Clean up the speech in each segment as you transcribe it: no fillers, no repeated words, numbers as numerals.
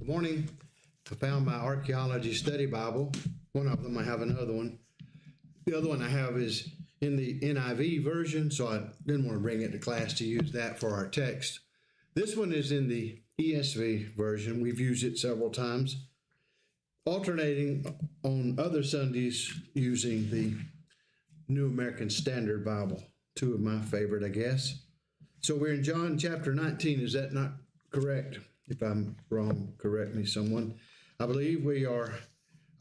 Good morning. I found my archaeology study Bible. One of them, I have another one. The other one I have is in the NIV version, so I didn't want to bring it to class to use that for our text. This one is in the ESV version. We've used it several times, alternating on other Sundays using the New American Standard Bible, two of my favorite, I guess. So we're in John chapter 19. Is that not correct? If I'm wrong, correct me, someone. I believe we are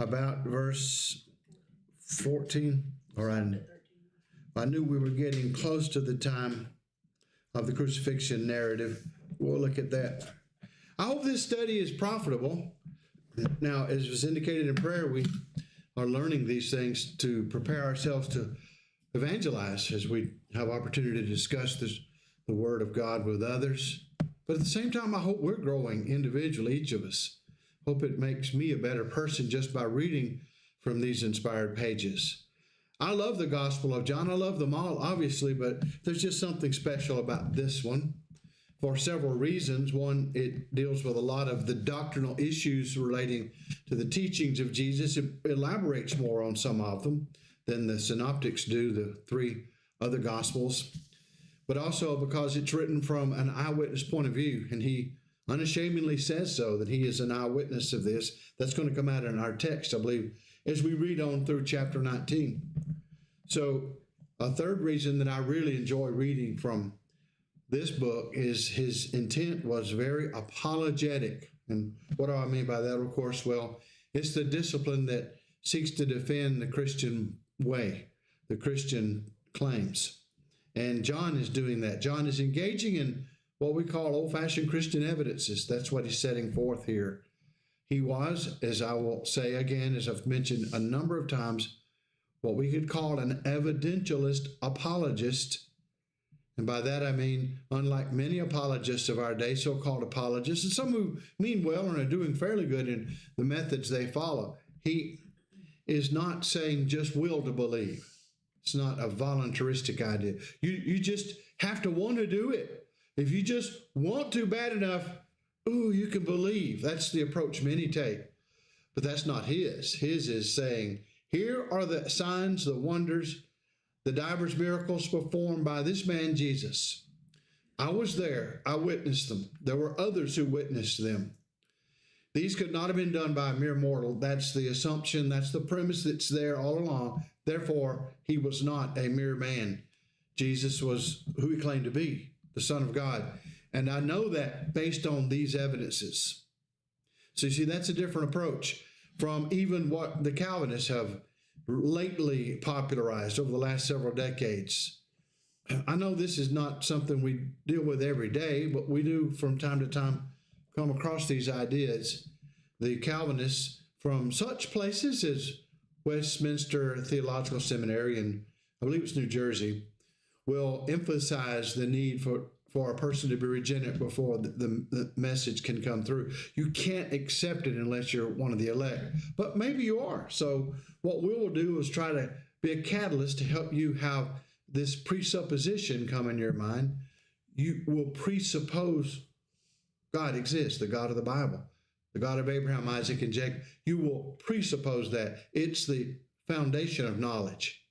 about verse 14. All right. I knew we were getting close to the time of the crucifixion narrative. We'll look at that. I hope this study is profitable. Now, as was indicated in prayer, we are learning these things to prepare ourselves to evangelize as we have opportunity to discuss the Word of God with others. But at the same time, I hope we're growing individually, each of us. Hope it makes me a better person just by reading from these inspired pages. I love the Gospel of John. I love them all, obviously, but there's just something special about this one for several reasons. One, it deals with a lot of the doctrinal issues relating to the teachings of Jesus. It elaborates more on some of them than the synoptics do, the three other Gospels. But also because it's written from an eyewitness point of view, and he unashamedly says so, that he is an eyewitness of this. That's going to come out in our text, I believe, as we read on through chapter 19. So a third reason that I really enjoy reading from this book is his intent was very apologetic. And what do I mean by that, of course? Well, it's the discipline that seeks to defend the Christian way, the Christian claims. And John is doing that. John is engaging in what we call old-fashioned Christian evidences. That's what he's setting forth here. He was, as I will say again, as I've mentioned a number of times, what we could call an evidentialist apologist. And by that I mean, unlike many apologists of our day, so-called apologists, and some who mean well and are doing fairly good in the methods they follow, he is not saying just will to believe. It's not a voluntaristic idea. You just have to want to do it. If you just want to bad enough, you can believe. That's the approach many take. But that's not his. His is saying, here are the signs, the wonders, the divers miracles performed by this man Jesus. I was there. I witnessed them. There were others who witnessed them. These could not have been done by a mere mortal. That's the assumption. That's the premise that's there all along. Therefore, he was not a mere man. Jesus was who he claimed to be, the Son of God. And I know that based on these evidences. So you see, that's a different approach from even what the Calvinists have lately popularized over the last several decades. I know this is not something we deal with every day, but we do from time to time come across these ideas. The Calvinists from such places as Westminster Theological Seminary, and I believe it's New Jersey, will emphasize the need for a person to be regenerate before the message can come through. You can't accept it unless you're one of the elect, but maybe you are. So what we will do is try to be a catalyst to help you have this presupposition come in your mind. You will presuppose God exists, the God of the Bible, the God of Abraham, Isaac, and Jacob. You will presuppose that. It's the foundation of knowledge,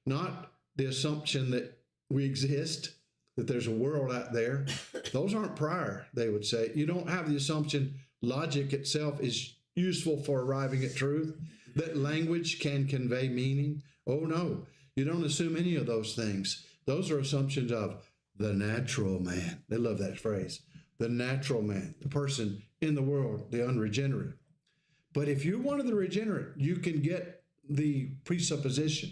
not the assumption that we exist, that there's a world out there. Those aren't prior, they would say. You don't have the assumption logic itself is useful for arriving at truth, that language can convey meaning. Oh, no, you don't assume any of those things. Those are assumptions of the natural man. They love that phrase. The natural man, the person in the world, the unregenerate. But if you're one of the regenerate, you can get the presupposition.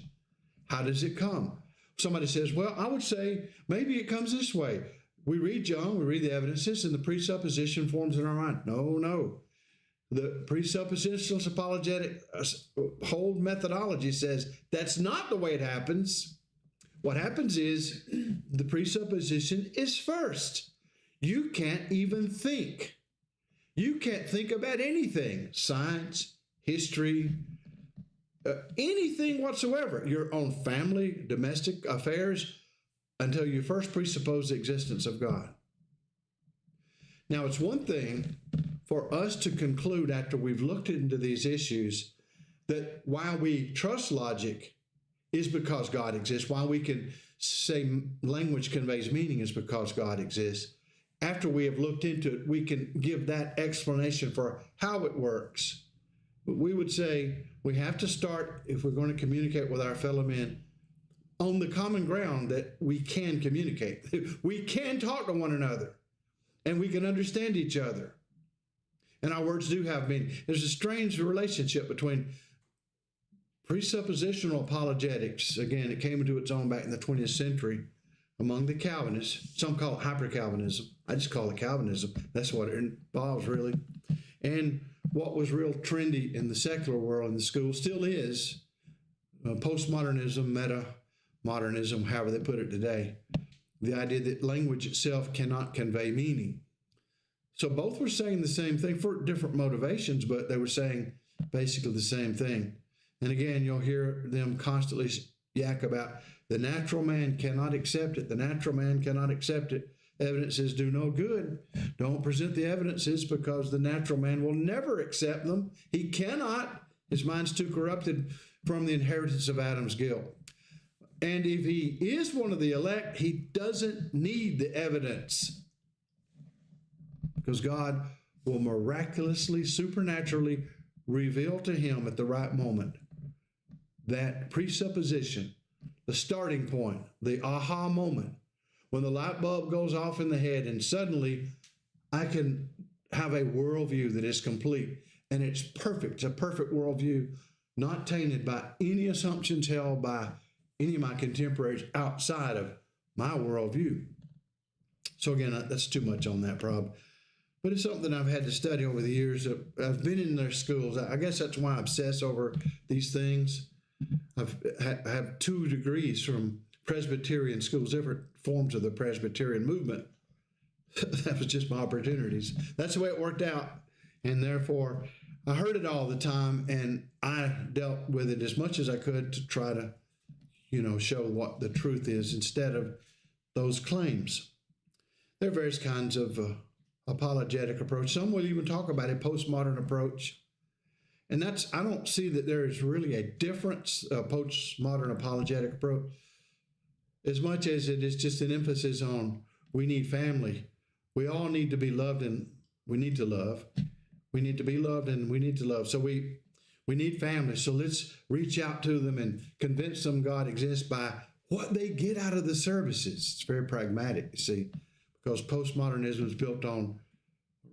How does it come? Somebody says, well, I would say maybe it comes this way. We read John, we read the evidences, and the presupposition forms in our mind. No. The presuppositional apologetic whole methodology says that's not the way it happens. What happens is the presupposition is first. You can't even think. You can't think about anything, science, history, anything whatsoever, your own family, domestic affairs, until you first presuppose the existence of God. Now, it's one thing for us to conclude after we've looked into these issues that why we trust logic is because God exists. Why we can say language conveys meaning is because God exists. After we have looked into it, we can give that explanation for how it works. But we would say we have to start, if we're going to communicate with our fellow men, on the common ground that we can communicate. We can talk to one another, and we can understand each other. And our words do have meaning. There's a strange relationship between presuppositional apologetics. Again, it came into its own back in the 20th century among the Calvinists. Some call it hyper-Calvinism. I just call it Calvinism. That's what it involves, really. And what was real trendy in the secular world in the school still is postmodernism, meta-modernism, however they put it today. The idea that language itself cannot convey meaning. So both were saying the same thing for different motivations, but they were saying basically the same thing. And again, you'll hear them constantly yak about the natural man cannot accept it. The natural man cannot accept it. Evidences do no good. Don't present the evidences because the natural man will never accept them. He cannot. His mind's too corrupted from the inheritance of Adam's guilt. And if he is one of the elect, he doesn't need the evidence because God will miraculously, supernaturally reveal to him at the right moment that presupposition, the starting point, the aha moment, when the light bulb goes off in the head and suddenly I can have a worldview that is complete and it's perfect. It's a perfect worldview, not tainted by any assumptions held by any of my contemporaries outside of my worldview. So again, that's too much on that problem. But it's something I've had to study over the years. I've been in their schools. I guess that's why I obsess over these things. I have 2 degrees from Presbyterian schools, different forms of the Presbyterian movement. That was just my opportunities. That's the way it worked out. And therefore, I heard it all the time, and I dealt with it as much as I could to try to, show what the truth is instead of those claims. There are various kinds of apologetic approach. Some will even talk about a postmodern approach. And I don't see that there is really a difference, a postmodern apologetic approach, as much as it is just an emphasis on we need family. We all need to be loved and we need to love. We need to be loved and we need to love. So we need family. So let's reach out to them and convince them God exists by what they get out of the services. It's very pragmatic, you see, because postmodernism is built on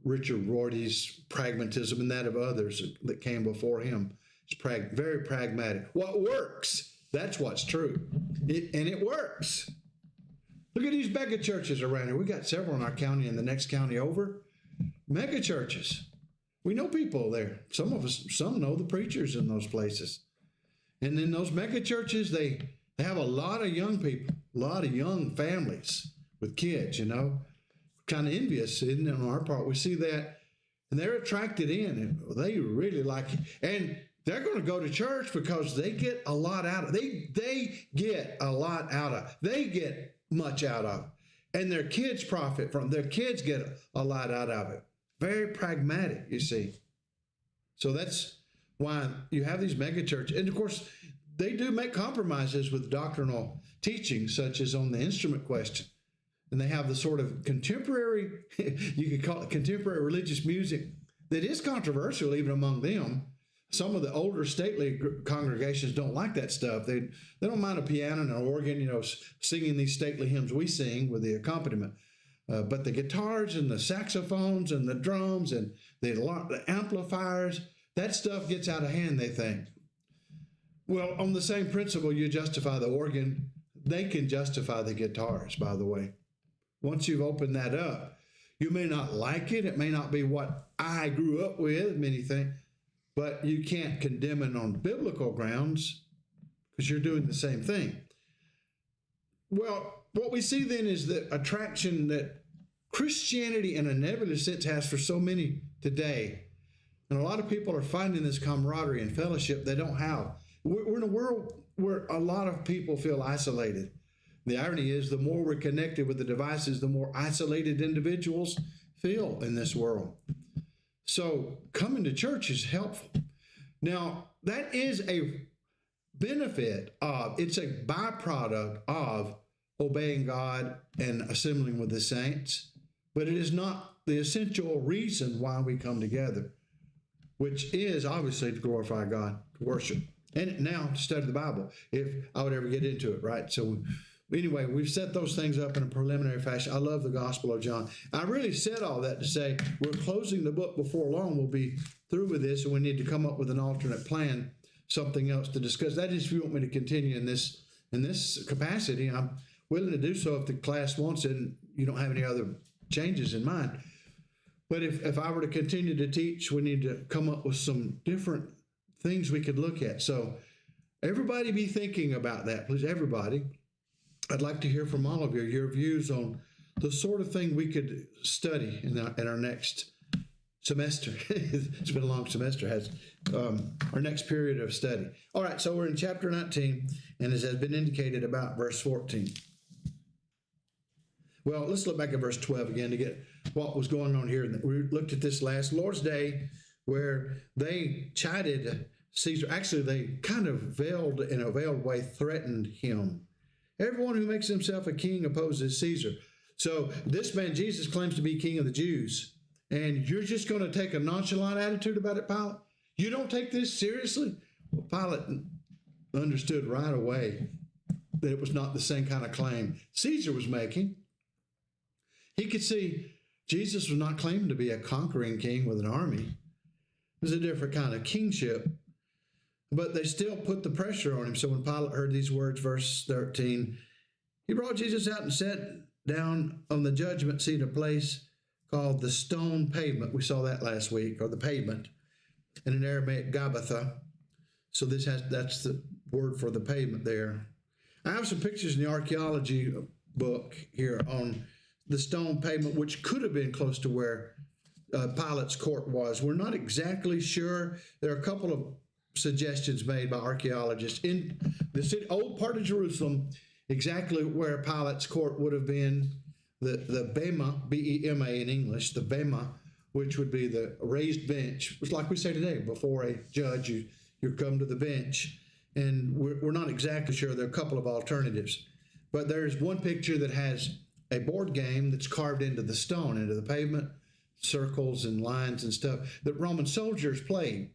Richard Rorty's pragmatism and that of others that came before him. It's very pragmatic. What works, that's what's true. And it works. Look at these mega churches around here. We got several in our county and the next county over. Mega churches. We know people there. Some know the preachers in those places. And in those mega churches, they have a lot of young people, a lot of young families with kids, kind of envious, isn't it, on our part? We see that, and they're attracted in, and they really like it. And they're going to go to church because they get a lot out of it. They get a lot out of it. They get much out of it. And their kids profit from it. Their kids get a lot out of it. Very pragmatic, you see. So that's why you have these mega churches. And of course, they do make compromises with doctrinal teaching, such as on the instrument question. And they have the sort of contemporary, you could call it contemporary religious music that is controversial even among them. Some of the older stately congregations don't like that stuff. They don't mind a piano and an organ, singing these stately hymns we sing with the accompaniment. But the guitars and the saxophones and the drums and the amplifiers, that stuff gets out of hand, they think. Well, on the same principle, you justify the organ, they can justify the guitars, by the way. Once you've opened that up, you may not like it. It may not be what I grew up with, many things, but you can't condemn it on biblical grounds because you're doing the same thing. Well, what we see then is the attraction that Christianity in a nebulous sense has for so many today. And a lot of people are finding this camaraderie and fellowship they don't have. We're in a world where a lot of people feel isolated. The irony is the more we're connected with the devices, the more isolated individuals feel in this world. So coming to church is helpful. Now, that is a benefit of, it's a byproduct of obeying God and assembling with the saints, but it is not the essential reason why we come together, which is obviously to glorify God, to worship, and now to study the Bible, if I would ever get into it, right? So anyway, we've set those things up in a preliminary fashion. I love the Gospel of John. I really said all that to say we're closing the book before long. We'll be through with this, and we need to come up with an alternate plan, something else to discuss. That is, if you want me to continue in this capacity, I'm willing to do so if the class wants it and you don't have any other changes in mind. But if I were to continue to teach, we need to come up with some different things we could look at. So everybody be thinking about that, please, everybody. I'd like to hear from all of you, your views on the sort of thing we could study in our next semester. It's been a long semester, has our next period of study. All right, so we're in chapter 19, and as has been indicated about verse 14. Well, let's look back at verse 12 again to get what was going on here. We looked at this last Lord's Day where they chided Caesar. Actually, they kind of veiled, in a veiled way, threatened him. Everyone who makes himself a king opposes Caesar. So this man, Jesus, claims to be king of the Jews. And you're just going to take a nonchalant attitude about it, Pilate? You don't take this seriously? Well, Pilate understood right away that it was not the same kind of claim Caesar was making. He could see Jesus was not claiming to be a conquering king with an army. It was a different kind of kingship. But they still put the pressure on him. So when Pilate heard these words, verse 13, he brought Jesus out and sat down on the judgment seat, a place called the stone pavement. We saw that last week, or the pavement, and in Aramaic, Gabbatha. So that's the word for the pavement there. I have some pictures in the archaeology book here on the stone pavement, which could have been close to where Pilate's court was. We're not exactly sure. There are a couple of suggestions made by archaeologists in the old part of Jerusalem, exactly where Pilate's court would have been. The bema, B-E-M-A in English, the bema, which would be the raised bench. It's like we say today, before a judge, you come to the bench. And we're not exactly sure. There are a couple of alternatives. But there's one picture that has a board game that's carved into the stone, into the pavement, circles and lines and stuff, that Roman soldiers played.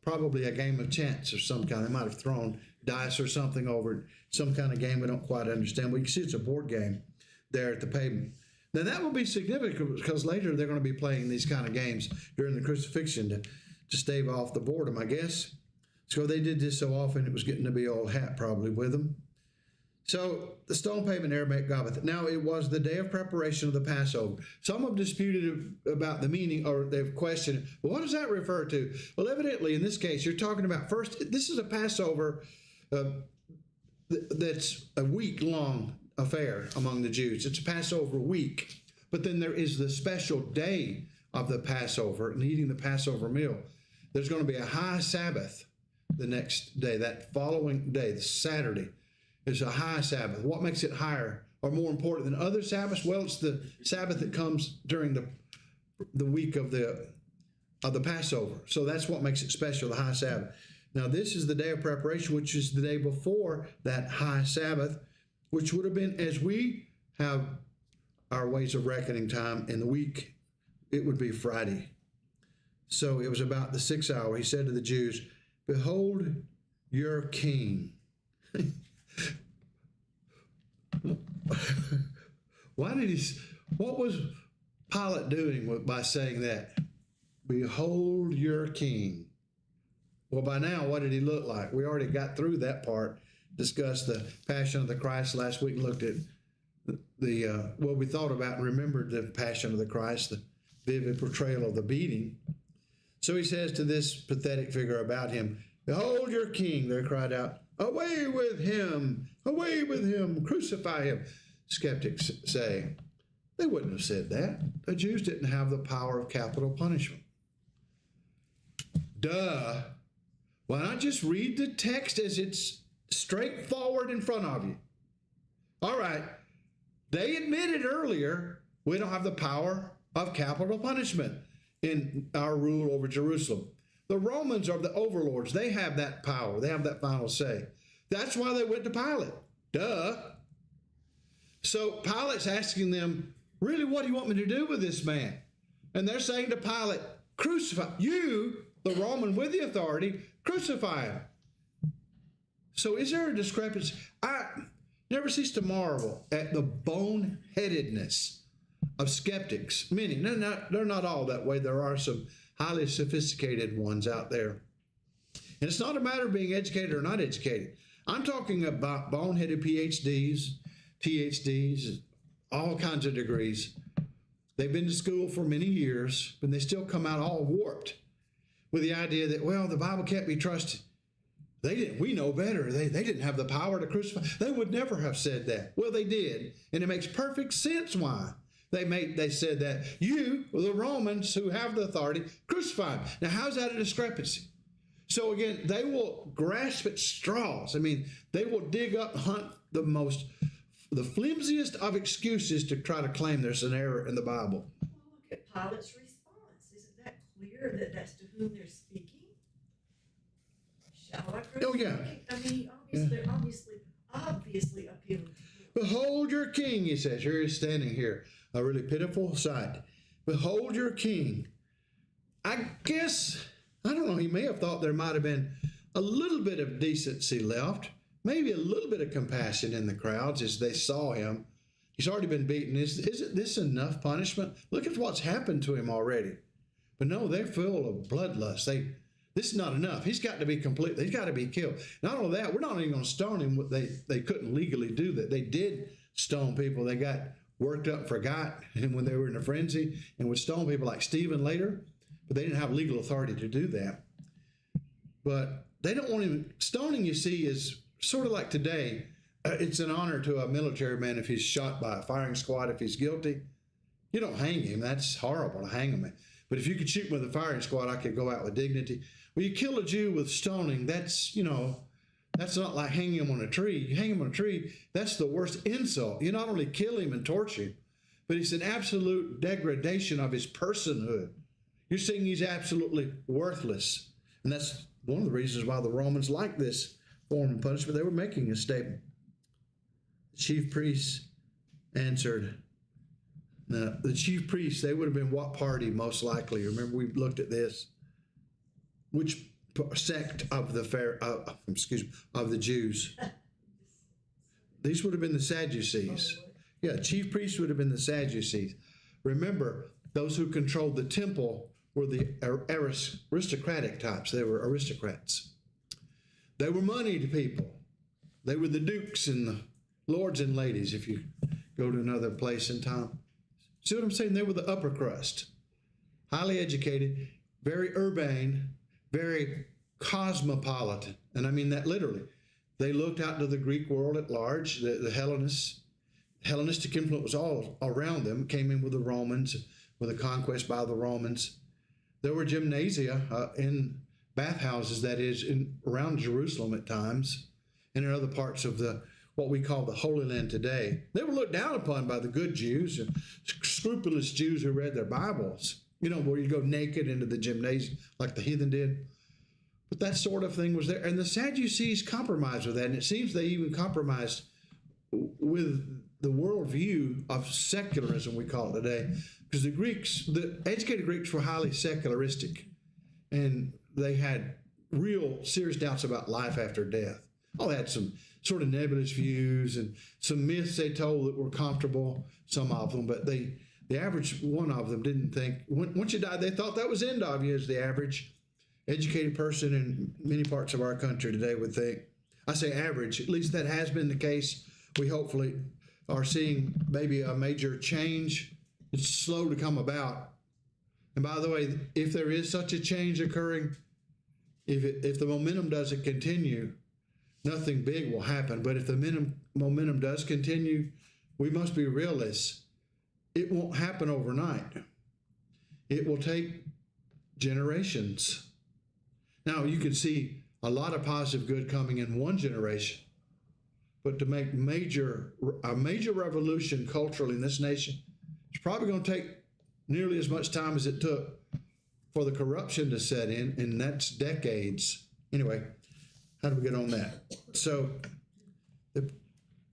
Probably a game of chance of some kind. They might have thrown dice or something over it, some kind of game we don't quite understand. We can see it's a board game there at the pavement. Now that will be significant because later they're going to be playing these kind of games during the crucifixion to stave off the boredom, I guess. So they did this so often it was getting to be old hat probably with them. So the stone pavement, Aramaic Gabbatha. Now it was the day of preparation of the Passover. Some have disputed about the meaning, or they've questioned, well, what does that refer to? Well, evidently in this case, you're talking about first, this is a Passover that's a week-long affair among the Jews. It's a Passover week. But then there is the special day of the Passover and eating the Passover meal. There's going to be a high Sabbath the next day, that following day, the Saturday. It's a high Sabbath. What makes it higher or more important than other Sabbaths? Well, it's the Sabbath that comes during the week of the Passover. So that's what makes it special, the high Sabbath. Now, this is the day of preparation, which is the day before that high Sabbath, which would have been, as we have our ways of reckoning time in the week, it would be Friday. So it was about the 6th hour. He said to the Jews, "Behold your king." What was Pilate doing by saying that? Behold your king. Well, by now, what did he look like? We already got through that part, discussed the Passion of the Christ last week, and looked at what we thought about and remembered the Passion of the Christ, the vivid portrayal of the beating. So he says to this pathetic figure about him, "Behold your king," they cried out. "Away with him! Away with him! Crucify him!" Skeptics say, they wouldn't have said that. The Jews didn't have the power of capital punishment. Duh. Why not just read the text as it's straightforward in front of you? All right. They admitted earlier, we don't have the power of capital punishment. in our rule over Jerusalem. The Romans are the overlords. They have that power. They have that final say. That's why they went to Pilate. Duh. So Pilate's asking them, really, what do you want me to do with this man? And they're saying to Pilate, crucify. You, the Roman with the authority, crucify him. So is there a discrepancy? I never cease to marvel at the boneheadedness of skeptics. Many, they're not all that way. There are some highly sophisticated ones out there. And it's not a matter of being educated or not educated. I'm talking about boneheaded PhDs, all kinds of degrees. They've been to school for many years, but they still come out all warped with the idea that, well, the Bible can't be trusted. We know better. They didn't have the power to crucify. They would never have said that. Well, they did. And it makes perfect sense why. They said that you, the Romans who have the authority, crucify him. Now, how's that a discrepancy? So again, they will grasp at straws. I mean, they will dig up, hunt the flimsiest of excuses to try to claim there's an error in the Bible. Well, look at Pilate's response. Isn't that clear that that's to whom they're speaking? Shall I crucify? Oh, yeah. I mean, obviously appealing to him. Behold your king, he says. Here he's standing here. A really pitiful sight. Behold your king. I guess, I don't know, he may have thought there might have been a little bit of decency left, maybe a little bit of compassion in the crowds as they saw him. He's already been beaten. Isn't this enough punishment? Look at what's happened to him already. But no, they're full of bloodlust. This is not enough. He's got to be he's got to be killed. Not only that, we're not even going to stone him. They couldn't legally do that. They did stone people. They got worked up, forgot, and when they were in a frenzy, and would stone people like Stephen later, but they didn't have legal authority to do that. But they don't want him. Stoning, you see, is sort of like today. It's an honor to a military man if he's shot by a firing squad, if he's guilty. You don't hang him. That's horrible to hang him. But if you could shoot him with a firing squad, I could go out with dignity. Well, you kill a Jew with stoning, that's not like hanging him on a tree. You hang him on a tree, that's the worst insult. You not only kill him and torture him, but it's an absolute degradation of his personhood. You're saying he's absolutely worthless. And that's one of the reasons why the Romans liked this form of punishment. They were making a statement. The chief priests answered. Now, the chief priests, they would have been what party most likely? Remember, we looked at this. Which sect of the of the Jews? These would have been the Sadducees. Yeah, chief priests would have been the Sadducees. Remember, those who controlled the temple were the aristocratic types. They were aristocrats. They were moneyed people. They were the dukes and the lords and ladies, if you go to another place in time. See what I'm saying? They were the upper crust. Highly educated, very urbane, very cosmopolitan. And I mean that literally. They looked out to the Greek world at large. The Hellenistic influence was all around them. Came in with the Romans, with the conquest by the Romans. There were gymnasia in bathhouses, that is, around Jerusalem at times, and in other parts of what we call the Holy Land today. They were looked down upon by the good Jews and scrupulous Jews who read their Bibles. Where you go naked into the gymnasium like the heathen did. But that sort of thing was there. And the Sadducees compromised with that. And it seems they even compromised with the worldview of secularism, we call it today. Because the educated Greeks were highly secularistic. And they had real serious doubts about life after death. They had some sort of nebulous views and some myths they told that were comfortable, some of them. But the average one of them didn't think, once you died, they thought that was the end of you, as the average educated person in many parts of our country today would think. I say average, at least that has been the case. We hopefully are seeing maybe a major change. It's slow to come about. And by the way, if there is such a change occurring, if the momentum doesn't continue, nothing big will happen. But if the momentum does continue, we must be realists. It won't happen overnight. It will take generations. Now, you can see a lot of positive good coming in one generation, but to make a major revolution culturally in this nation, it's probably going to take nearly as much time as it took for the corruption to set in, and that's decades. Anyway, how do we get on that? So the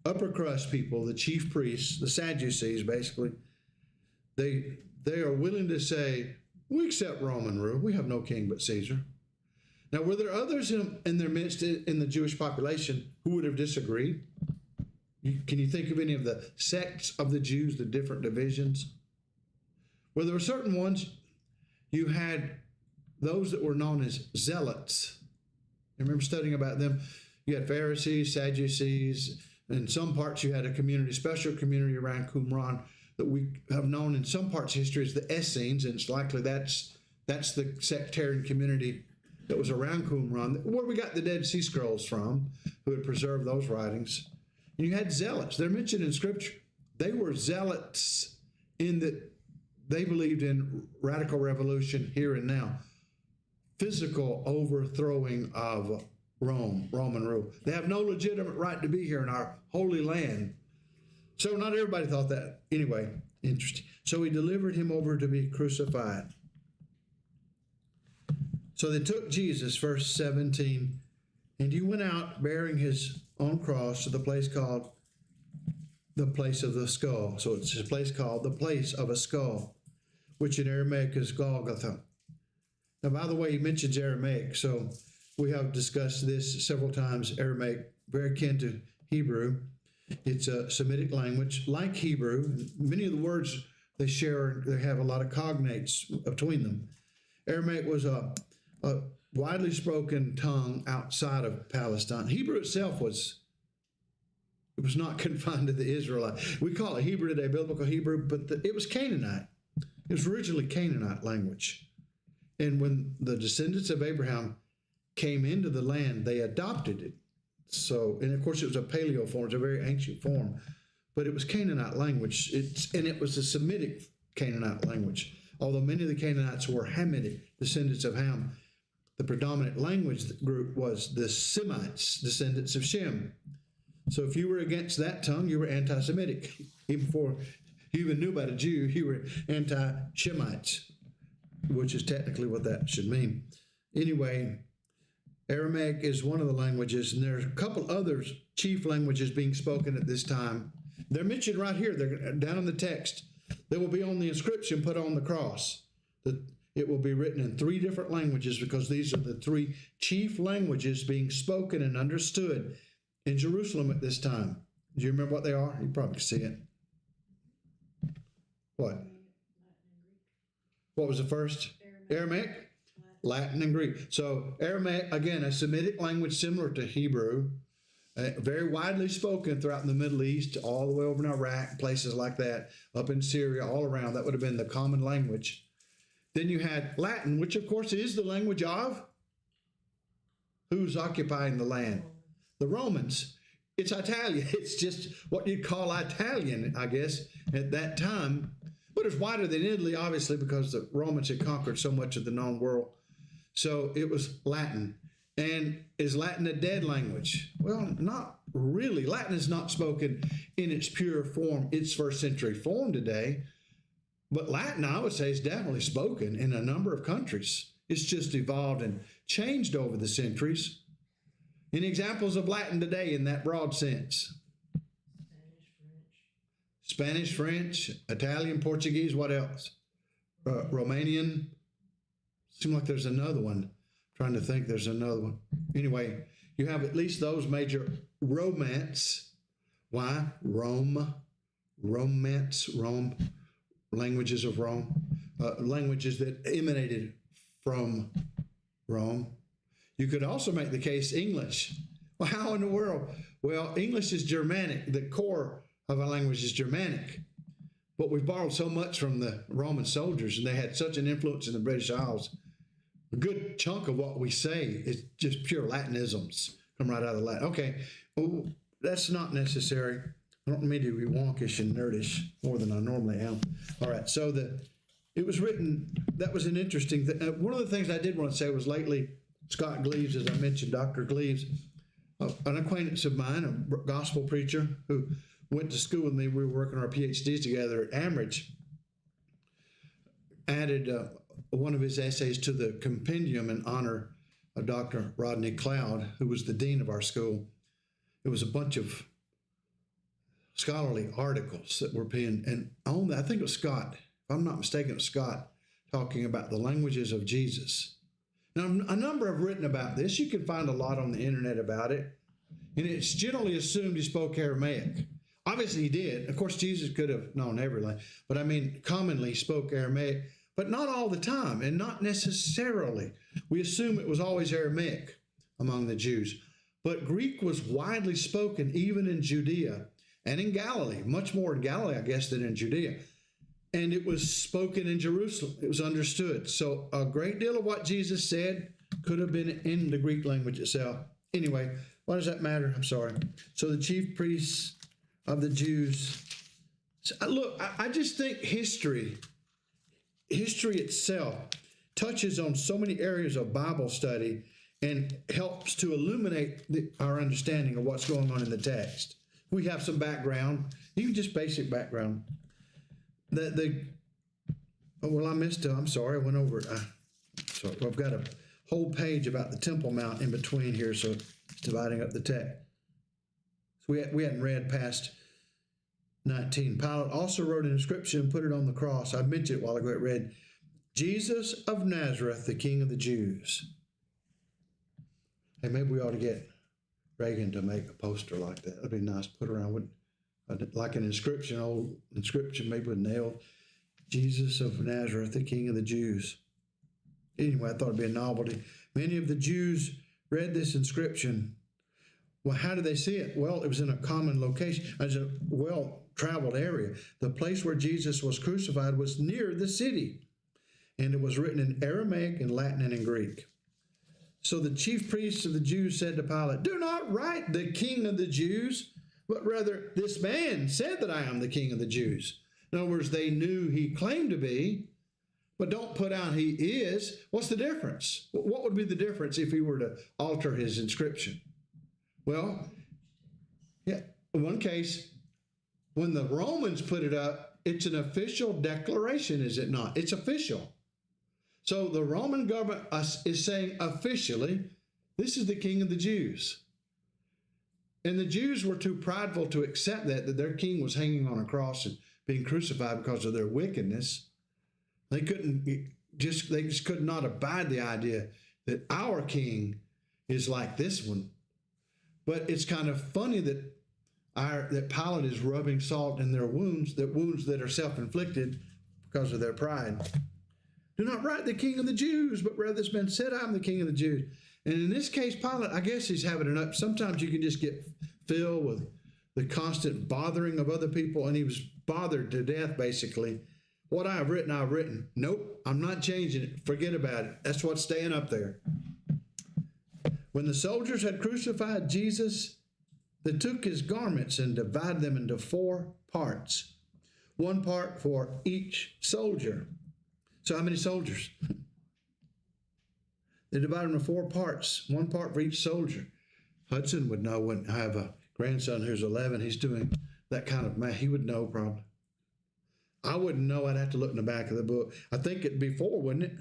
upper crust people, the chief priests, the Sadducees, basically, they are willing to say, we accept Roman rule. We have no king but Caesar. Now, were there others in their midst in the Jewish population who would have disagreed? Can you think of any of the sects of the Jews, the different divisions? Well, there were certain ones. You had those that were known as zealots. I remember studying about them. You had Pharisees, Sadducees. In some parts, you had a community, special community around Qumran that we have known in some parts of history as the Essenes, and it's likely that's the sectarian community that was around Qumran, where we got the Dead Sea Scrolls from, who had preserved those writings. And you had zealots. They're mentioned in Scripture. They were zealots in that they believed in radical revolution here and now, physical overthrowing of Roman rule. They have no legitimate right to be here in our holy land. So not everybody thought that. Anyway, interesting. So he delivered him over to be crucified. So they took Jesus, verse 17, and he went out bearing his own cross to the place called the place of the skull. So it's a place called the place of a skull, which in Aramaic is Golgotha. Now, by the way, he mentions Aramaic, so we have discussed this several times. Aramaic, very akin to Hebrew. It's a Semitic language, like Hebrew. Many of the words they share, they have a lot of cognates between them. Aramaic was a widely spoken tongue outside of Palestine. Hebrew itself was not confined to the Israelites. We call it Hebrew today, biblical Hebrew, but it was Canaanite. It was originally Canaanite language. And when the descendants of Abraham came into the land, they adopted it. So, and of course it was a paleo form, it's a very ancient form, but it was Canaanite language. It was a Semitic Canaanite language. Although many of the Canaanites were Hamitic, descendants of Ham, the predominant language group was the Semites, descendants of Shem. So if you were against that tongue, you were anti-Semitic. Even before you even knew about a Jew, you were anti-Shemites, which is technically what that should mean. Anyway, Aramaic is one of the languages, and there's a couple other chief languages being spoken at this time. They're mentioned right here. They're down in the text. They will be on the inscription put on the cross. It will be written in 3 different languages because these are the 3 chief languages being spoken and understood in Jerusalem at this time. Do you remember what they are? You probably see it. What? What was the first? Aramaic? Latin and Greek. So Aramaic, again, a Semitic language similar to Hebrew, very widely spoken throughout the Middle East, all the way over in Iraq, places like that, up in Syria, all around. That would have been the common language. Then you had Latin, which of course is the language of who's occupying the land? The Romans. It's Italian. It's just what you'd call Italian, I guess, at that time. But it's wider than Italy, obviously, because the Romans had conquered so much of the known world. So it was Latin. And is Latin a dead language? Well, not really. Latin is not spoken in its pure form, its first century form today. But Latin, I would say, is definitely spoken in a number of countries. It's just evolved and changed over the centuries. Any examples of Latin today in that broad sense? Spanish, French, Italian, Portuguese, what else? Romanian. Seems like there's another one. I'm trying to think there's another one. Anyway, you have at least those major Romance. Why? Rome. Romance, Rome. Languages of Rome. Languages that emanated from Rome. You could also make the case English. Well, how in the world? Well, English is Germanic. The core of our language is Germanic. But we've borrowed so much from the Roman soldiers, and they had such an influence in the British Isles. A good chunk of what we say is just pure Latinisms, come right out of the Latin. Okay, well, that's not necessary. I don't mean to be wonkish and nerdish more than I normally am. All right, so it was written, that was an interesting thing. One of the things I did want to say was lately, Scott Gleaves, as I mentioned, Dr. Gleaves, an acquaintance of mine, a gospel preacher who went to school with me. We were working our PhDs together at Amridge, added one of his essays to the compendium in honor of Dr. Rodney Cloud, who was the dean of our school. It was a bunch of scholarly articles that were being, and on that, I think it was Scott, if I'm not mistaken, it was Scott, talking about the languages of Jesus. Now, a number have written about this. You can find a lot on the internet about it. And it's generally assumed he spoke Aramaic. Obviously, he did. Of course, Jesus could have known every language. But I mean, commonly he spoke Aramaic, but not all the time, and not necessarily. We assume it was always Aramaic among the Jews. But Greek was widely spoken even in Judea and in Galilee, much more in Galilee, I guess, than in Judea. And it was spoken in Jerusalem. It was understood. So a great deal of what Jesus said could have been in the Greek language itself. Anyway, why does that matter? I'm sorry. So the chief priests of the Jews. Look, I just think history itself touches on so many areas of Bible study and helps to illuminate our understanding of what's going on in the text. We have some background, even just basic background. Well, I missed it. I'm sorry. I went over it. So I've got a whole page about the Temple Mount in between here, so it's dividing up the text. So we hadn't read past 19. Pilate also wrote an inscription and put it on the cross. I mentioned it a while ago. It read, Jesus of Nazareth, the King of the Jews. Hey, maybe we ought to get Reagan to make a poster like that. That'd be nice. Put around with like an inscription, old inscription, maybe with nailed. Jesus of Nazareth, the King of the Jews. Anyway, I thought it'd be a novelty. Many of the Jews read this inscription. Well, how did they see it? Well, it was in a common location. It was a well-traveled area. The place where Jesus was crucified was near the city, and it was written in Aramaic and Latin and in Greek. So the chief priests of the Jews said to Pilate, do not write the King of the Jews, but rather this man said that I am the King of the Jews. In other words, they knew he claimed to be, but don't put out he is. What's the difference? What would be the difference if he were to alter his inscription? Well, yeah, in one case, when the Romans put it up, it's an official declaration, is it not? It's official. So the Roman government is saying officially, this is the King of the Jews. And the Jews were too prideful to accept that their king was hanging on a cross and being crucified because of their wickedness. They just could not abide the idea that our king is like this one. But it's kind of funny that Pilate is rubbing salt in their wounds that are self-inflicted because of their pride. Do not write the King of the Jews, but rather this man said, I am the King of the Jews. And in this case, Pilate, I guess he's having it up. Sometimes you can just get filled with the constant bothering of other people, and he was bothered to death, basically. What I've written. Nope, I'm not changing it. Forget about it. That's what's staying up there. When the soldiers had crucified Jesus, they took his garments and divided them into 4 parts, 1 part for each soldier. So how many soldiers? They divided them into 4 parts, 1 part for each soldier. Hudson would know. When I have a grandson who's 11, he's doing that kind of math. He would know probably. I wouldn't know. I'd have to look in the back of the book. I think it'd be 4, wouldn't it?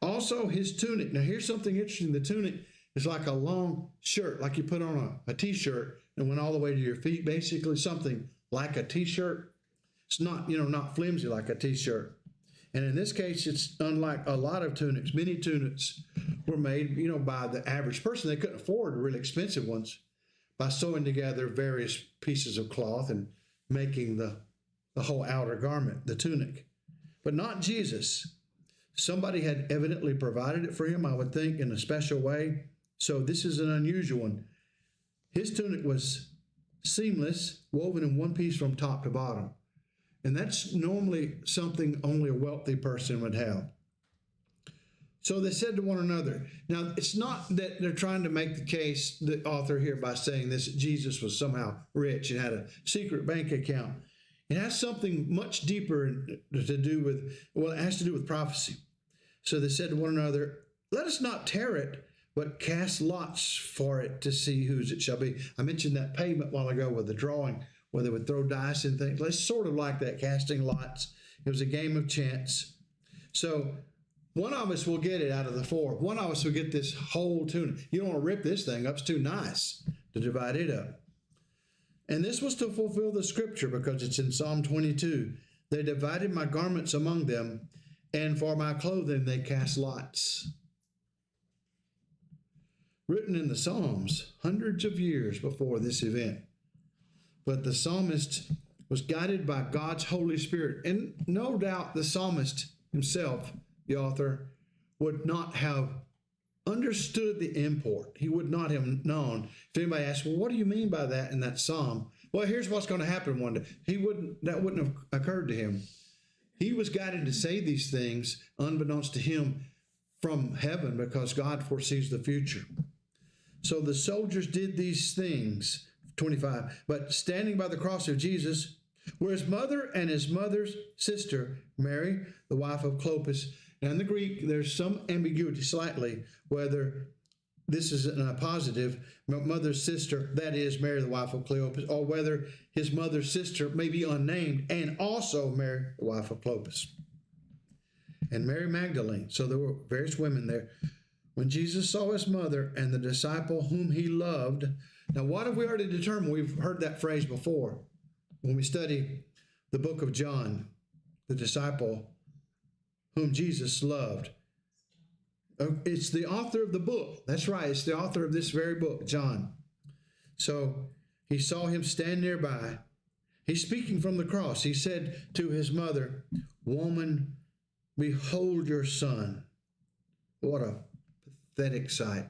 Also, his tunic. Now, here's something interesting. The tunic is like a long shirt, like you put on a T-shirt and went all the way to your feet, basically something like a T-shirt. It's not, not flimsy like a T-shirt. And in this case, it's unlike a lot of tunics. Many tunics were made, by the average person. They couldn't afford really expensive ones by sewing together various pieces of cloth and making the whole outer garment, the tunic. But not Jesus. Somebody had evidently provided it for him, I would think, in a special way. So this is an unusual one. His tunic was seamless, woven in one piece from top to bottom. And that's normally something only a wealthy person would have. So they said to one another. Now, it's not that they're trying to make the case, the author here, by saying this, Jesus was somehow rich and had a secret bank account. It has something much deeper to do with, it has to do with prophecy. So they said to one another, let us not tear it, but cast lots for it to see whose it shall be. I mentioned that pavement a while ago with the drawing, where they would throw dice and things. It's sort of like that, casting lots. It was a game of chance. So One of us will get it out of the four. One of us will get this whole tuna. You don't want to rip this thing up. It's too nice to divide it up. And this was to fulfill the scripture because it's in Psalm 22. They divided my garments among them, and for my clothing they cast lots. Written in the Psalms hundreds of years before this event. But the psalmist was guided by God's Holy Spirit. And no doubt the psalmist himself, the author, would not have understood the import. He would not have known. If anybody asked, well, what do you mean by that in that psalm? Well, here's what's going to happen one day. That wouldn't have occurred to him. He was guided to say these things unbeknownst to him from heaven because God foresees the future. So the soldiers did these things, 25, but standing by the cross of Jesus were his mother and his mother's sister, Mary, the wife of Clopas. Now in the Greek, there's some ambiguity slightly, whether this is a positive, mother's sister, that is Mary, the wife of Cleopas, or whether his mother's sister may be unnamed, and also Mary, the wife of Clopas. And Mary Magdalene. So there were various women there. When Jesus saw his mother and the disciple whom he loved. Now, what have we already determined? We've heard that phrase before when we study the book of John, the disciple whom Jesus loved. It's the author of the book. That's right. It's the author of this very book, John. So he saw him stand nearby. He's speaking from the cross. He said to his mother, "Woman, behold your son." What a pathetic sight.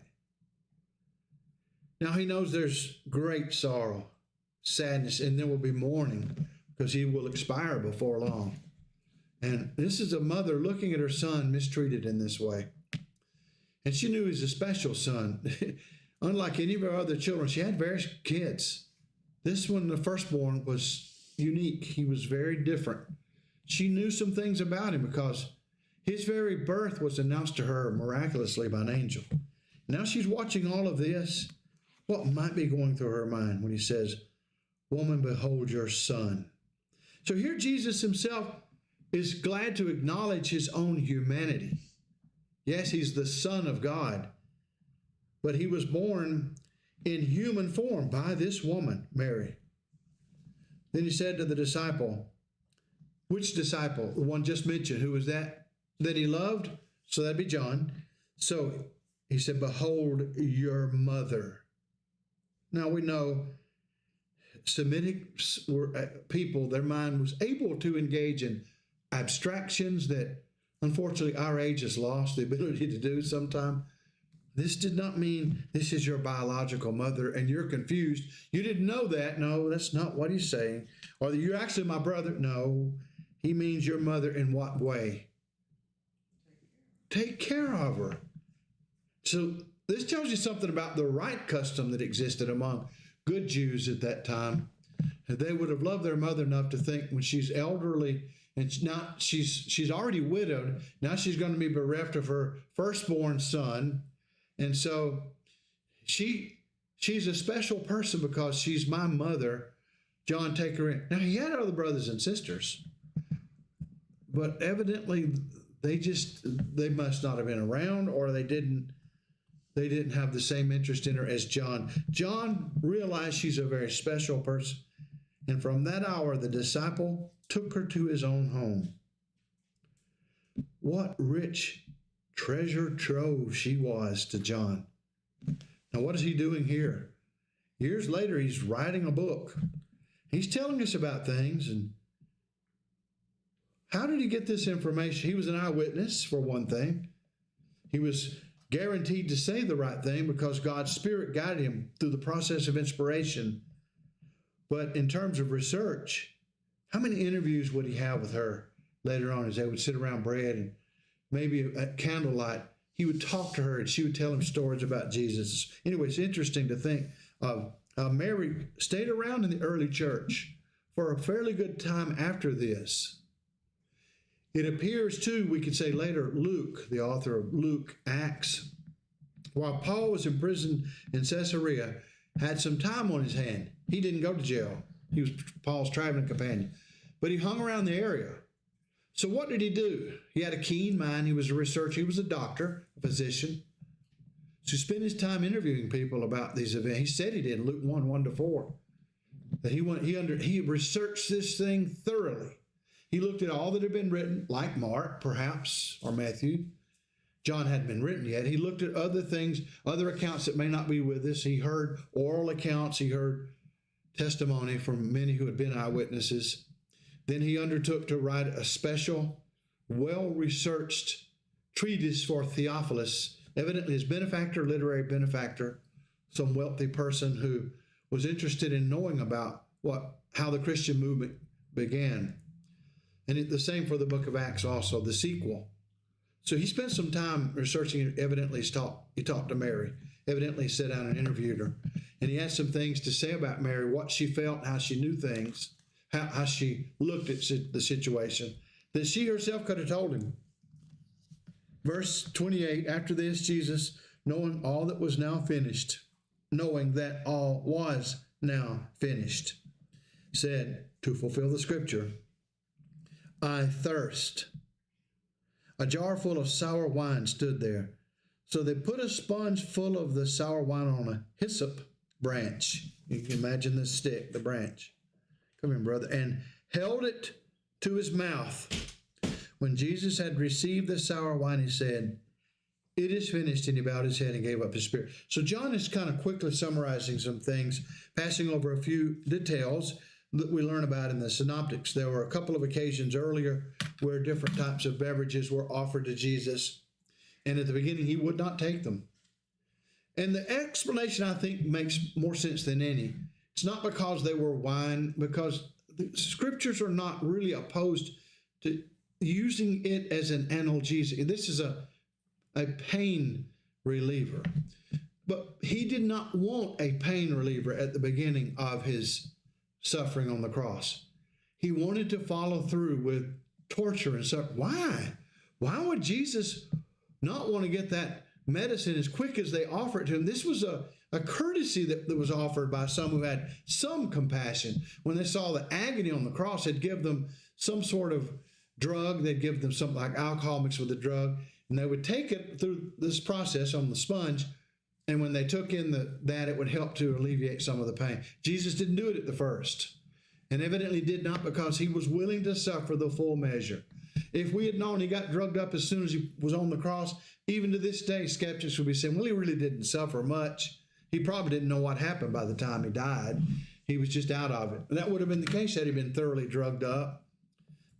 Now he knows there's great sorrow, sadness, and there will be mourning because he will expire before long. And this is a mother looking at her son mistreated in this way. And she knew he was a special son. Unlike any of her other children, she had various kids. This one, the firstborn, was unique. He was very different. She knew some things about him because his very birth was announced to her miraculously by an angel. Now she's watching all of this. What might be going through her mind when he says, "Woman, behold your son." So here Jesus himself is glad to acknowledge his own humanity. Yes, he's the Son of God, but he was born in human form by this woman, Mary. Then he said to the disciple, which disciple? The one just mentioned. Who was that he loved? So that'd be John. So he said, "Behold your mother." Now we know Semitic people, their mind was able to engage in abstractions that unfortunately our age has lost the ability to do sometime. This did not mean this is your biological mother and you're confused. You didn't know that. No, that's not what he's saying. Or that you're actually my brother. No, he means your mother in what way? Take care of her. So this tells you something about the right custom that existed among good Jews at that time. They would have loved their mother enough to think when she's elderly and now she's already widowed. Now she's going to be bereft of her firstborn son. And so she's a special person because she's my mother. John, take her in. Now he had other brothers and sisters, but evidently they must not have been around, or they didn't have the same interest in her as John. John realized she's a very special person. And from that hour, the disciple took her to his own home. What rich treasure trove she was to John. Now, what is he doing here? Years later, he's writing a book. He's telling us about things. And how did he get this information? He was an eyewitness, for one thing. He was guaranteed to say the right thing because God's Spirit guided him through the process of inspiration. But in terms of research, how many interviews would he have with her later on as they would sit around bread and maybe at candlelight? He would talk to her and she would tell him stories about Jesus. Anyway, it's interesting to think of Mary stayed around in the early church for a fairly good time after this. It appears, too, we could say later, Luke, the author of Luke, Acts, while Paul was imprisoned in Caesarea, had some time on his hand. He didn't go to jail. He was Paul's traveling companion. But he hung around the area. So what did he do? He had a keen mind. He was a researcher. He was a doctor, a physician. So he spent his time interviewing people about these events. He said he did, Luke 1, 1-4. That he researched this thing thoroughly. He looked at all that had been written, like Mark, perhaps, or Matthew. John hadn't been written yet. He looked at other things, other accounts that may not be with us. He heard oral accounts. He heard testimony from many who had been eyewitnesses. Then he undertook to write a special, well-researched treatise for Theophilus, evidently his benefactor, literary benefactor, some wealthy person who was interested in knowing about how the Christian movement began. And the same for the book of Acts also, the sequel. So he spent some time researching it. Evidently he talked to Mary. Evidently he sat down and interviewed her. And he had some things to say about Mary, what she felt, how she knew things, how she looked at the situation, that she herself could have told him. Verse 28, after this, Jesus, knowing that all was now finished, said, to fulfill the scripture, I thirst. A jar full of sour wine stood there. So they put a sponge full of the sour wine on a hyssop branch. You can imagine the stick, the branch. Come here, brother. And held it to his mouth. When Jesus had received the sour wine, he said, it is finished, and he bowed his head and gave up his spirit. So John is kind of quickly summarizing some things, passing over a few details that we learn about in the synoptics. There were a couple of occasions earlier where different types of beverages were offered to Jesus, and at the beginning he would not take them. And the explanation, I think, makes more sense than any. It's not because they were wine, because the scriptures are not really opposed to using it as an analgesic. This is a pain reliever. But he did not want a pain reliever at the beginning of his suffering on the cross. He wanted to follow through with torture and suffering. Why? Why would Jesus not want to get that medicine as quick as they offer it to him? This was a courtesy that was offered by some who had some compassion. When they saw the agony on the cross, they'd give them some sort of drug. They'd give them something like alcohol mixed with the drug, and they would take it through this process on the sponge, and when they took in that, it would help to alleviate some of the pain. Jesus didn't do it at the first, and evidently did not, because he was willing to suffer the full measure. If we had known he got drugged up as soon as he was on the cross, even to this day, skeptics would be saying, well, he really didn't suffer much. He probably didn't know what happened by the time he died. He was just out of it. And that would have been the case had he been thoroughly drugged up,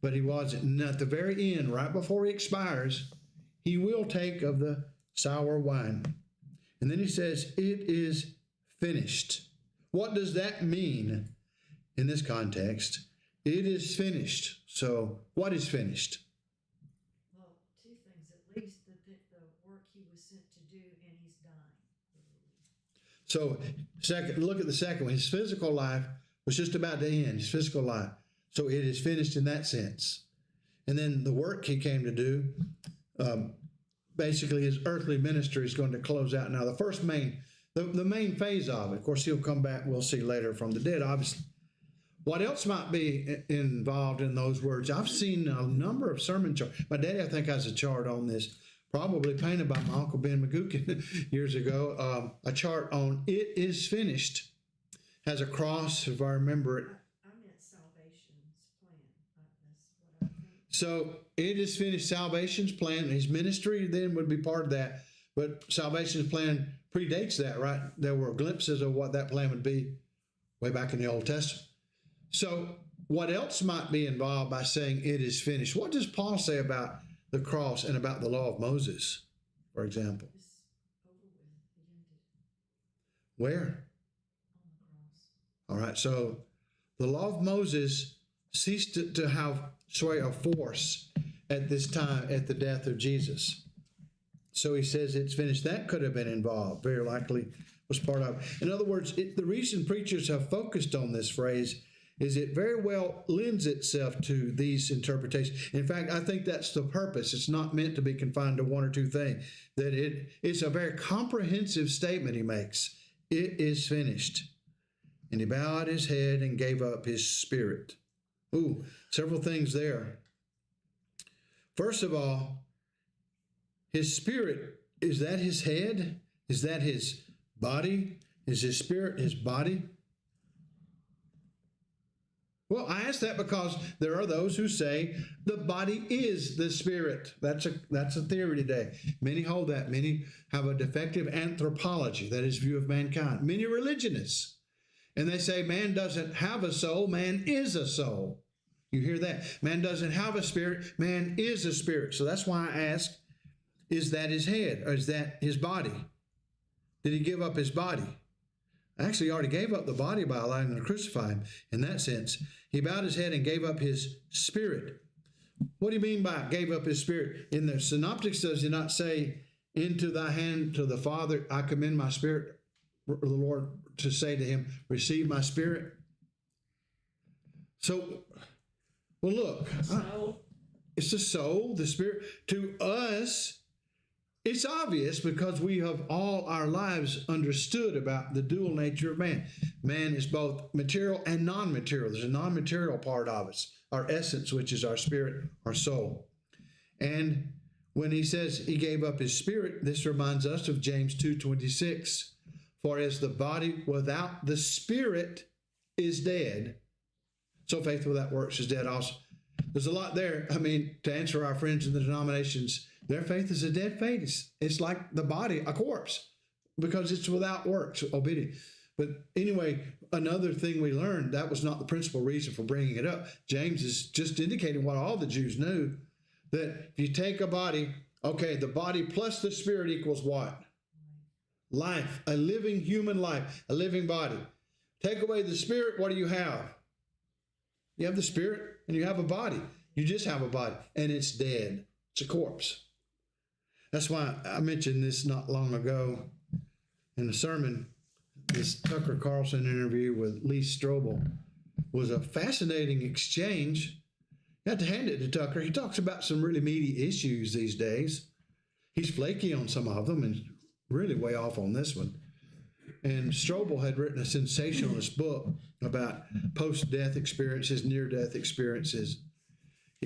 but he wasn't. And at the very end, right before he expires, he will take of the sour wine. And then he says, it is finished. What does that mean in this context? It is finished. So what is finished? Well, two things. At least the work he was sent to do, and he's dying. So look at the second one. His physical life was just about to end, his physical life. So it is finished in that sense. And then the work he came to do, basically his earthly ministry is going to close out now. The main phase of it, of course, he'll come back, we'll see later, from the dead, obviously. What else might be involved in those words? I've seen a number of sermon charts. My daddy, I think, has a chart on this, probably painted by my Uncle Ben McGuckin years ago, a chart on it is finished. Has a cross, if I remember it. I meant salvation's plan. That's what I think. So it is finished, salvation's plan. His ministry then would be part of that. But salvation's plan predates that, right? There were glimpses of what that plan would be way back in the Old Testament. So what else might be involved by saying it is finished? What does Paul say about the cross and about the law of Moses, for example? It's over with. It ended Where? on the cross. All right, so the law of Moses ceased to have sway or force at this time, at the death of Jesus. So he says it's finished. That could have been involved, very likely was part of it. In other words, the reason preachers have focused on this phrase is it very well lends itself to these interpretations. In fact, I think that's the purpose. It's not meant to be confined to one or two things. That it's a very comprehensive statement he makes. It is finished. And he bowed his head and gave up his spirit. Ooh, several things there. First of all, his spirit, is that his head? Is that his body? Is his spirit his body? Well, I ask that because there are those who say the body is the spirit. That's a theory today. Many hold that. Many have a defective anthropology, that is, view of mankind. Many religionists. And they say man doesn't have a soul, man is a soul. You hear that? Man doesn't have a spirit, man is a spirit. So that's why I ask, is that his head or is that his body? Did he give up his body? Actually, he already gave up the body by allowing them to crucify him. In that sense, he bowed his head and gave up his spirit. What do you mean by gave up his spirit? In the Synoptics, does he not say, into thy hand to the Father, I commend my spirit, the Lord, to say to him, receive my spirit? So, well, look, it's the soul, the spirit. To us, it's obvious because we have all our lives understood about the dual nature of man. Man is both material and non-material. There's a non-material part of us, our essence, which is our spirit, our soul. And when he says he gave up his spirit, this reminds us of James 2:26. For as the body without the spirit is dead, so faith without works is dead also. There's a lot there. I mean, to answer our friends in the denominations, their faith is a dead faith. It's like the body, a corpse, because it's without works, obedience. But anyway, another thing we learned, that was not the principal reason for bringing it up. James is just indicating what all the Jews knew, that if you take a body, okay, the body plus the spirit equals what? Life, a living human life, a living body. Take away the spirit, what do you have? You have the spirit and you have a body. You just have a body and it's dead. It's a corpse. That's why I mentioned this not long ago in the sermon. This Tucker Carlson interview with Lee Strobel was a fascinating exchange. You have to hand it to Tucker. He talks about some really meaty issues these days. He's flaky on some of them and really way off on this one. And Strobel had written a sensationalist book about post-death experiences, near-death experiences.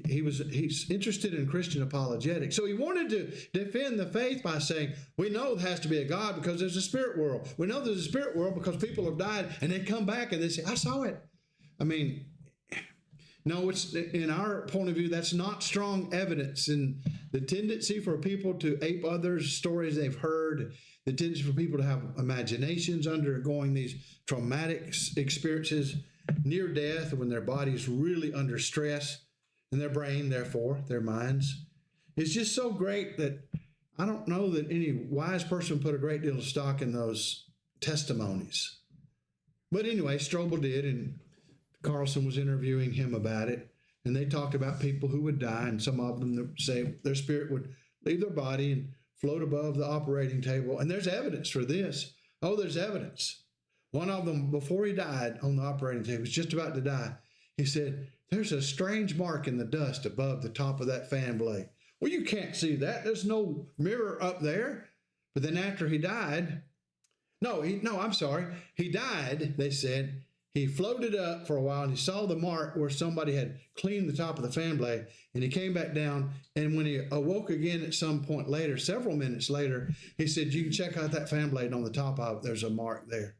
He's interested in Christian apologetics. So he wanted to defend the faith by saying, we know there has to be a God because there's a spirit world. We know there's a spirit world because people have died and they come back and they say, I saw it. I mean, no, it's in our point of view, that's not strong evidence. And the tendency for people to ape others' stories they've heard, the tendency for people to have imaginations undergoing these traumatic experiences near death when their body's really under stress, and their brain, therefore, their minds, is just so great that I don't know that any wise person put a great deal of stock in those testimonies. But anyway, Strobel did, and Carlson was interviewing him about it, and they talked about people who would die, and some of them say their spirit would leave their body and float above the operating table. And there's evidence for this. Oh, there's evidence. One of them, before he died on the operating table, was just about to die. He said, there's a strange mark in the dust above the top of that fan blade. Well, you can't see that. There's no mirror up there. But then after he died, he died, they said. He floated up for a while and he saw the mark where somebody had cleaned the top of the fan blade, and he came back down. And when he awoke again at some point later, several minutes later, he said, you can check out that fan blade on the top of it. There's a mark there.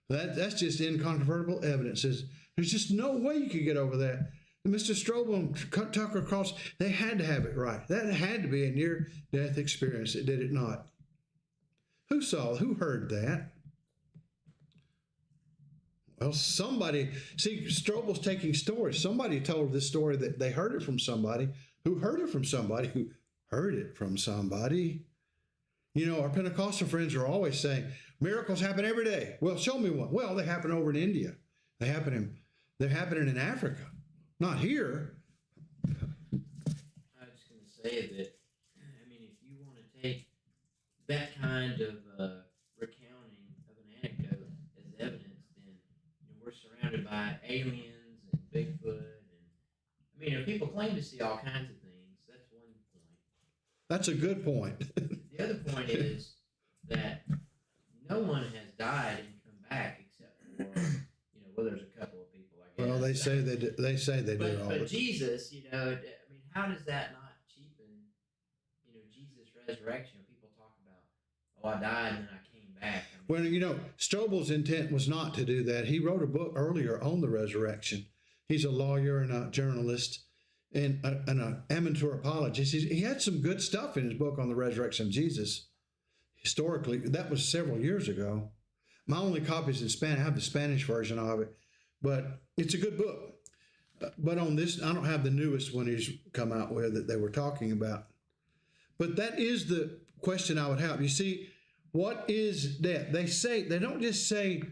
That's just incontrovertible evidence. There's just no way you could get over that. And Mr. Strobel and Tucker Carlson, they had to have it right. That had to be a near-death experience, did it not? Who heard that? Well, somebody, Strobel's taking stories. Somebody told this story that they heard it from somebody who heard it from somebody who heard it from somebody. You know, our Pentecostal friends are always saying, miracles happen every day. Well, show me one. Well, they happen over in India. They're happening in Africa, not here. I was just going to say that, I mean, if you want to take that kind of recounting of an anecdote as evidence, then we're surrounded by aliens and Bigfoot, and I mean, people claim to see all kinds of things. That's one point. That's a good point. The other point is that no one has died and come back except for well, there's a couple of people, I guess. Well, they say they do. But Jesus, I mean, how does that not cheapen, Jesus' resurrection? People talk about, oh, I died and then I came back. Well, Strobel's intent was not to do that. He wrote a book earlier on the resurrection. He's a lawyer and a journalist and an amateur apologist. He had some good stuff in his book on the resurrection of Jesus. Historically, that was several years ago. My only copy is in Spanish. I have the Spanish version of it, but it's a good book. But on this, I don't have the newest one he's come out with that they were talking about. But that is the question I would have. You see, what is death? They don't just say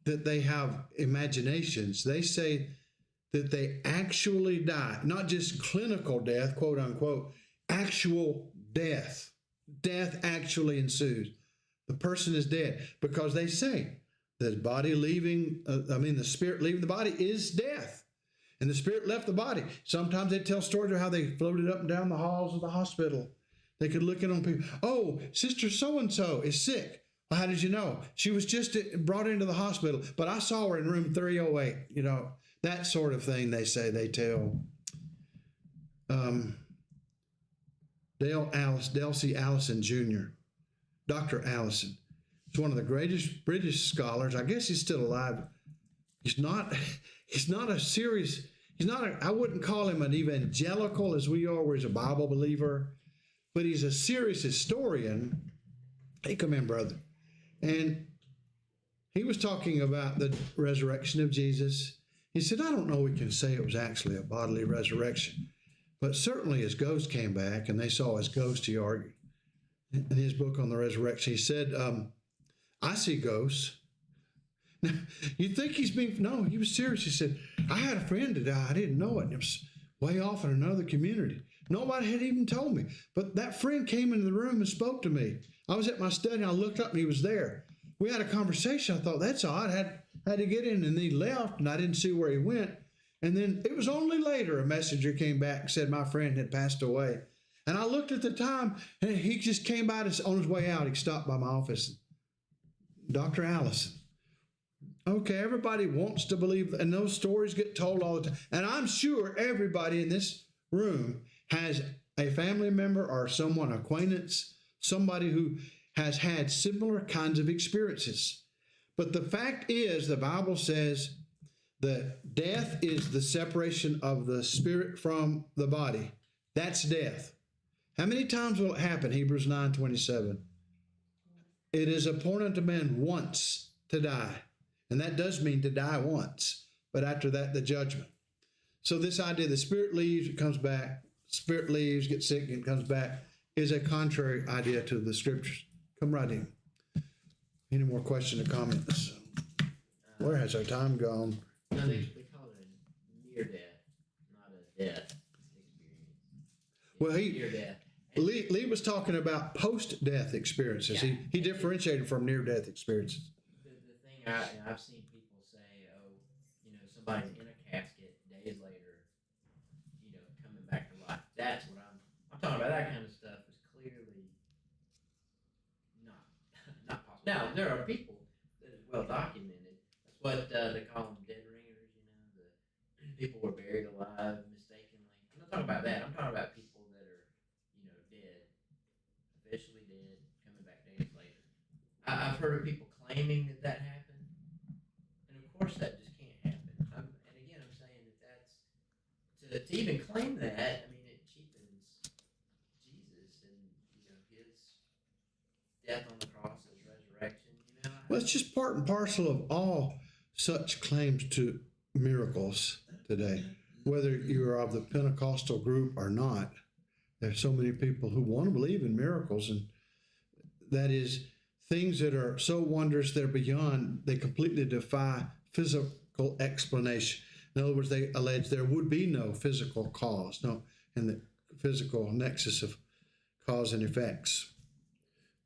that they have imaginations. They say that they actually die, not just clinical death, quote unquote, actual death. Death actually ensues. The person is dead because they say the body leaving, the spirit leaving the body is death. And the spirit left the body. Sometimes they tell stories of how they floated up and down the halls of the hospital. They could look in on people. Oh, Sister so-and-so is sick. Well, how did you know? She was just brought into the hospital, but I saw her in room 308. That sort of thing they say they tell. Dale C. Allison Jr., Dr. Allison, is one of the greatest British scholars. I guess he's still alive. He's not I wouldn't call him an evangelical as we are, where he's a Bible believer, but he's a serious historian. Hey, come in, brother. And he was talking about the resurrection of Jesus. He said, I don't know we can say it was actually a bodily resurrection, but certainly his ghost came back and they saw his ghost, he argued. In his book on the resurrection, he said, I see ghosts. Now, you'd think no, he was serious. He said, I had a friend that died. I didn't know it. And it was way off in another community. Nobody had even told me. But that friend came into the room and spoke to me. I was at my study and I looked up and he was there. We had a conversation. I thought, that's odd. Had to get in, and he left and I didn't see where he went. And then it was only later a messenger came back and said my friend had passed away. And I looked at the time and he just came by on his way out. He stopped by my office. Dr. Allison. Okay, everybody wants to believe, and those stories get told all the time. And I'm sure everybody in this room has a family member or someone, acquaintance, somebody who has had similar kinds of experiences. But the fact is, the Bible says that death is the separation of the spirit from the body. That's death. How many times will it happen? Hebrews 9:27. It is appointed unto man once to die. And that does mean to die once. But after that, the judgment. So this idea, the spirit leaves, it comes back. Spirit leaves, gets sick, and comes back, is a contrary idea to the scriptures. Come right in. Any more questions or comments? Where has our time gone? No, they call it a near death, not a death experience. Well, near death. Lee was talking about post-death experiences. Yeah. He differentiated from near-death experiences. The thing I've seen people say, somebody's in a casket days later, coming back to life. That's what I'm talking about. That kind of stuff is clearly not possible. Now there are people that is well documented. That's what they call them, dead ringers. The people were buried alive mistakenly. I'm not talking about that. I'm talking about people that are dead, officially dead, coming back days later. I've heard of people claiming that happened, and of course that just can't happen. I'm saying that's to even claim that. It cheapens Jesus and his death on the cross, his resurrection. Well, it's just part and parcel of all such claims to miracles today. Whether you're of the Pentecostal group or not, there's so many people who want to believe in miracles, and that is things that are so wondrous they're beyond, they completely defy physical explanation. In other words, they allege there would be no physical cause, in the physical nexus of cause and effects.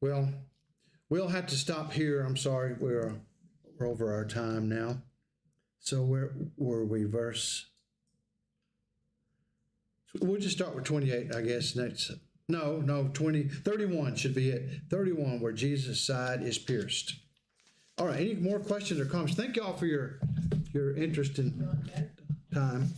Well, we'll have to stop here. I'm sorry, we're over our time now. So where were we? We'll just start with 28, I guess. Next. No, 31 should be it. 31, where Jesus' side is pierced. All right, any more questions or comments? Thank y'all for your interest in time.